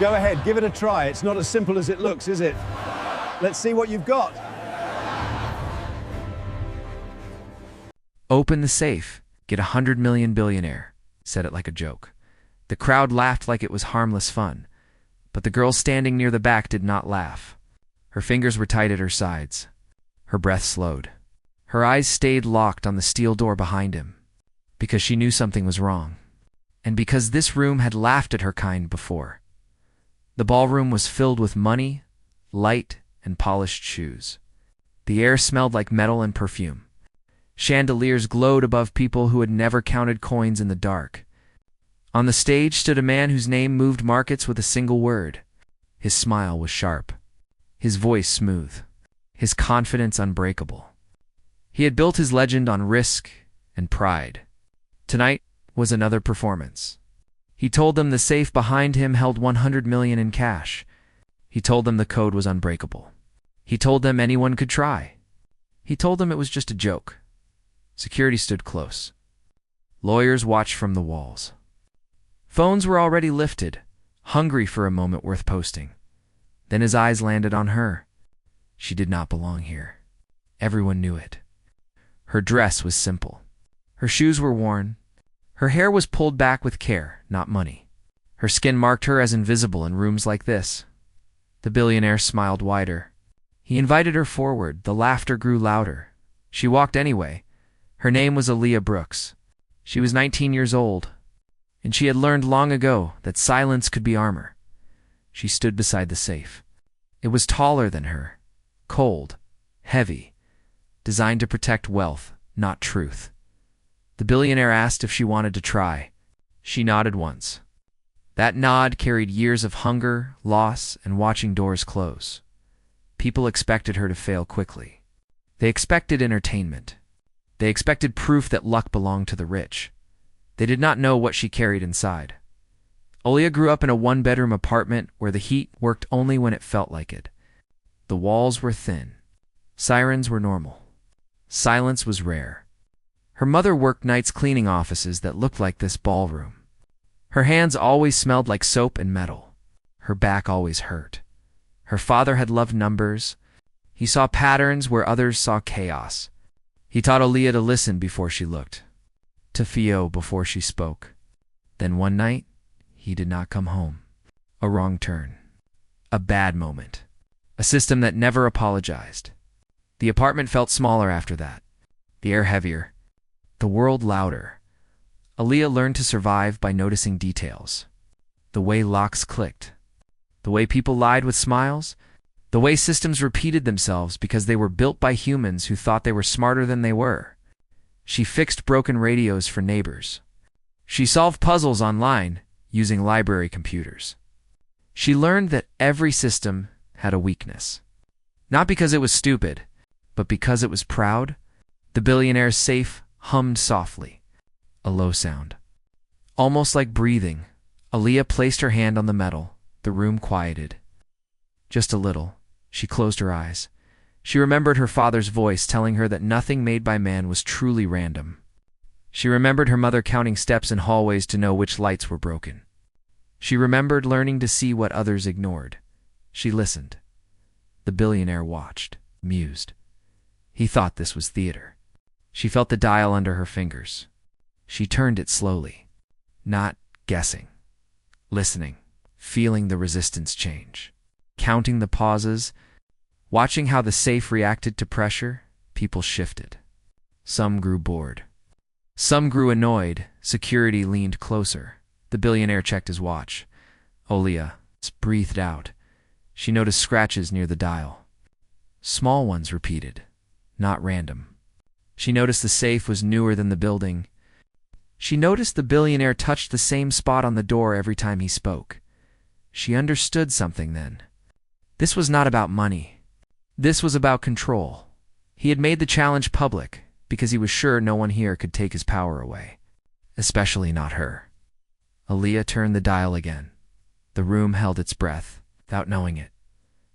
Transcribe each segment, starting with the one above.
Go ahead, give it a try. It's not as simple as it looks, is it? Let's see what you've got. Open the safe. Get 100 million billionaire, said it like a joke. The crowd laughed like it was harmless fun, but the girl standing near the back did not laugh. Her fingers were tight at her sides. Her breath slowed. Her eyes stayed locked on the steel door behind him, because she knew something was wrong, and because this room had laughed at her kind before. The ballroom was filled with money, light, and polished shoes. The air smelled like metal and perfume. Chandeliers glowed above people who had never counted coins in the dark. On the stage stood a man whose name moved markets with a single word. His smile was sharp, his voice smooth, his confidence unbreakable. He had built his legend on risk and pride. Tonight was another performance. He told them the safe behind him held 100 million in cash. He told them the code was unbreakable. He told them anyone could try. He told them it was just a joke. Security stood close. Lawyers watched from the walls. Phones were already lifted, hungry for a moment worth posting. Then his eyes landed on her. She did not belong here. Everyone knew it. Her dress was simple. Her shoes were worn. Her hair was pulled back with care, not money. Her skin marked her as invisible in rooms like this. The billionaire smiled wider. He invited her forward. The laughter grew louder. She walked anyway. Her name was Aaliyah Brooks. She was 19 years old, and she had learned long ago that silence could be armor. She stood beside the safe. It was taller than her, cold, heavy, designed to protect wealth, not truth. The billionaire asked if she wanted to try. She nodded once. That nod carried years of hunger, loss, and watching doors close. People expected her to fail quickly. They expected entertainment. They expected proof that luck belonged to the rich. They did not know what she carried inside. Aaliyah grew up in a one-bedroom apartment where the heat worked only when it felt like it. The walls were thin. Sirens were normal. Silence was rare. Her mother worked nights cleaning offices that looked like this ballroom. Her hands always smelled like soap and metal. Her back always hurt. Her father had loved numbers. He saw patterns where others saw chaos. He taught Aaliyah to listen before she looked, to feel before she spoke. Then one night, he did not come home. A wrong turn. A bad moment. A system that never apologized. The apartment felt smaller after that. The air heavier. The world louder. Aaliyah learned to survive by noticing details. The way locks clicked. The way people lied with smiles. The way systems repeated themselves because they were built by humans who thought they were smarter than they were. She fixed broken radios for neighbors. She solved puzzles online using library computers. She learned that every system had a weakness. Not because it was stupid, but because it was proud. The billionaire's safe hummed softly, a low sound. Almost like breathing, Aaliyah placed her hand on the metal. The room quieted. Just a little. She closed her eyes. She remembered her father's voice telling her that nothing made by man was truly random. She remembered her mother counting steps in hallways to know which lights were broken. She remembered learning to see what others ignored. She listened. The billionaire watched, mused. He thought this was theater. She felt the dial under her fingers. She turned it slowly, not guessing, listening, feeling the resistance change, counting the pauses, watching how the safe reacted to pressure. People shifted. Some grew bored. Some grew annoyed. Security leaned closer. The billionaire checked his watch. Aaliyah breathed out. She noticed scratches near the dial. Small ones repeated, not random. She noticed the safe was newer than the building. She noticed the billionaire touched the same spot on the door every time he spoke. She understood something then. This was not about money. This was about control. He had made the challenge public because he was sure no one here could take his power away, especially not her. Aaliyah turned the dial again. The room held its breath, without knowing it.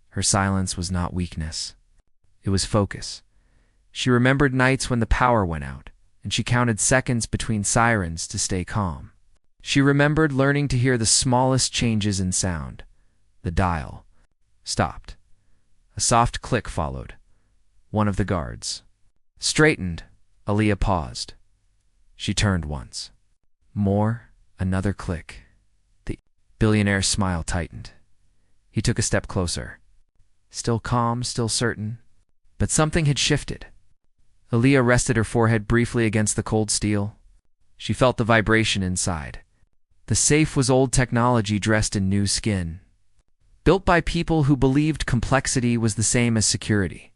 Her silence was not weakness. It was focus. She remembered nights when the power went out, and she counted seconds between sirens to stay calm. She remembered learning to hear the smallest changes in sound, The dial stopped. A soft click followed. One of the guards straightened. Aaliyah paused. She turned once. More. Another click. The billionaire's smile tightened. He took a step closer. Still calm, still certain. But something had shifted. Aaliyah rested her forehead briefly against the cold steel. She felt the vibration inside. The safe was old technology dressed in new skin, built by people who believed complexity was the same as security.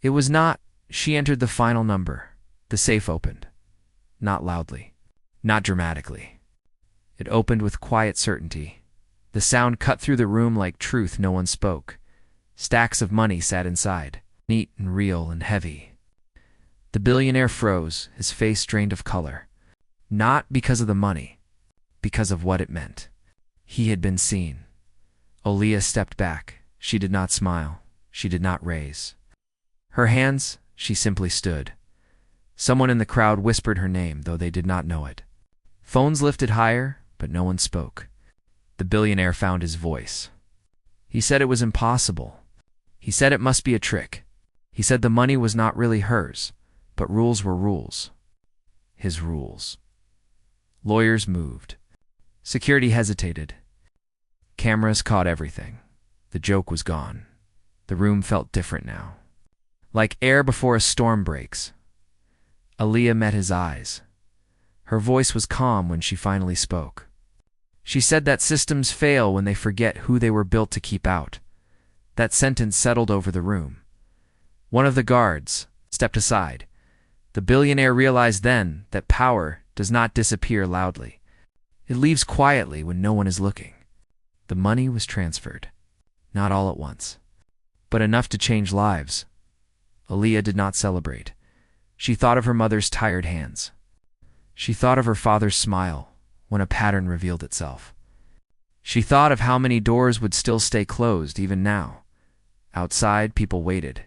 It was not. She entered the final number. The safe opened. Not loudly. Not dramatically. It opened with quiet certainty. The sound cut through the room like truth no one spoke. Stacks of money sat inside, neat and real and heavy. The billionaire froze, his face drained of color. Not because of the money, because of what it meant. He had been seen. Aaliyah stepped back. She did not smile. She did not raise her hands. She simply stood. Someone in the crowd whispered her name, though they did not know it. Phones lifted higher, but no one spoke. The billionaire found his voice. He said it was impossible. He said it must be a trick. He said the money was not really hers, but rules were rules. His rules. Lawyers moved. Security hesitated. Cameras caught everything. The joke was gone. The room felt different now. Like air before a storm breaks. Aaliyah met his eyes. Her voice was calm when she finally spoke. She said that systems fail when they forget who they were built to keep out. That sentence settled over the room. One of the guards stepped aside. The billionaire realized then that power does not disappear loudly. It leaves quietly when no one is looking. The money was transferred. Not all at once, but enough to change lives. Aaliyah did not celebrate. She thought of her mother's tired hands. She thought of her father's smile when a pattern revealed itself. She thought of how many doors would still stay closed even now. Outside, people waited.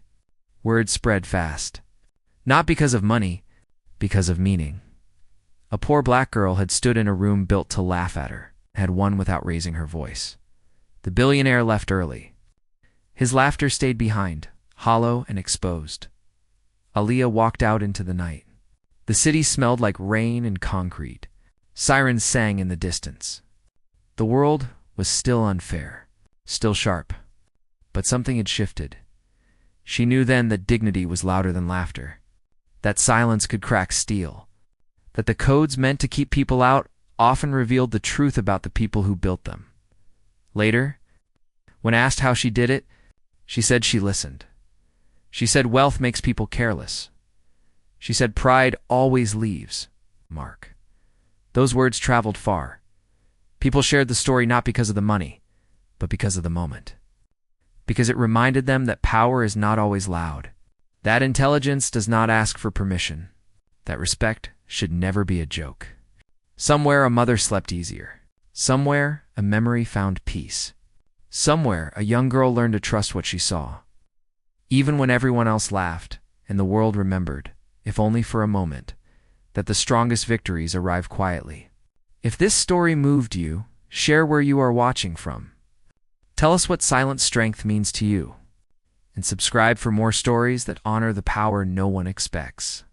Word spread fast. Not because of money, because of meaning. A poor black girl had stood in a room built to laugh at her, had won without raising her voice. The billionaire left early. His laughter stayed behind, hollow and exposed. Aaliyah walked out into the night. The city smelled like rain and concrete. Sirens sang in the distance. The world was still unfair, still sharp. But something had shifted. She knew then that dignity was louder than laughter, that silence could crack steel, that the codes meant to keep people out often revealed the truth about the people who built them. Later, when asked how she did it, she said she listened. She said wealth makes people careless. She said pride always leaves mark. Those words traveled far. People shared the story not because of the money, but because of the moment. Because it reminded them that power is not always loud, that intelligence does not ask for permission, that respect should never be a joke. Somewhere a mother slept easier. Somewhere a memory found peace. Somewhere a young girl learned to trust what she saw. Even when everyone else laughed and the world remembered, if only for a moment, that the strongest victories arrive quietly. If this story moved you, share where you are watching from. Tell us what silent strength means to you. And subscribe for more stories that honor the power no one expects.